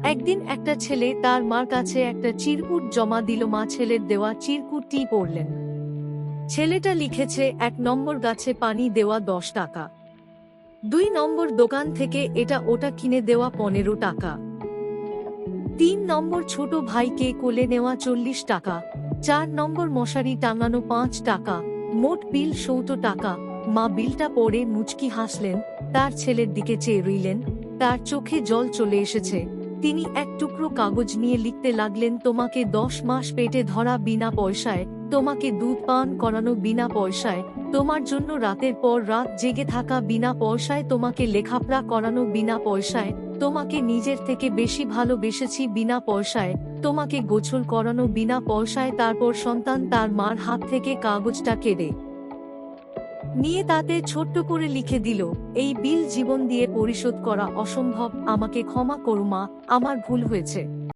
একদিন একটা ছেলে তার মার কাছে একটা চিরকুট জমা দিল। মা ছেলের দেওয়া চিরকুটটি পড়লেন। ছেলেটা লিখেছে, 1 নম্বর গাছে পানি দেওয়া 10 টাকা, 2 নম্বর দোকান থেকে এটা ওটা কিনে দেওয়া 15 টাকা, 3 নম্বর ছোট ভাইকে কোলে নেওয়া 40 টাকা, 4 নম্বর মশারি টাঙানো 5 টাকা, মোট বিল 70 টাকা। মা বিলটা পড়ে মুচকি হাসলেন, তার ছেলের দিকে চেয়ে রইলেন। তার চোখে জল চলে এসেছে। তিনি এক টুকরো কাগজ নিয়ে লিখতে লাগলেন, তোমাকে 10 মাস পেটে ধরা বিনা পয়সায়, তোমাকে দুধ পান করানো বিনা পয়সায়, তোমার জন্য রাতের পর রাত জেগে থাকা বিনা পয়সায়, তোমাকে লেখাপড়া করানো বিনা পয়সায়, তোমাকে নিজের থেকে বেশি ভালোবেসেছি বিনা পয়সায়, তোমাকে গোসল করানো বিনা পয়সায়। তারপর সন্তান তার মার হাত থেকে কাগজটা কেড়ে নিয়ে তাতে ছোট্ট করে লিখে দিল, এই বিল জীবন দিয়ে পরিশোধ করা অসম্ভব, আমাকে ক্ষমা করো মা, আমার ভুল হয়েছে।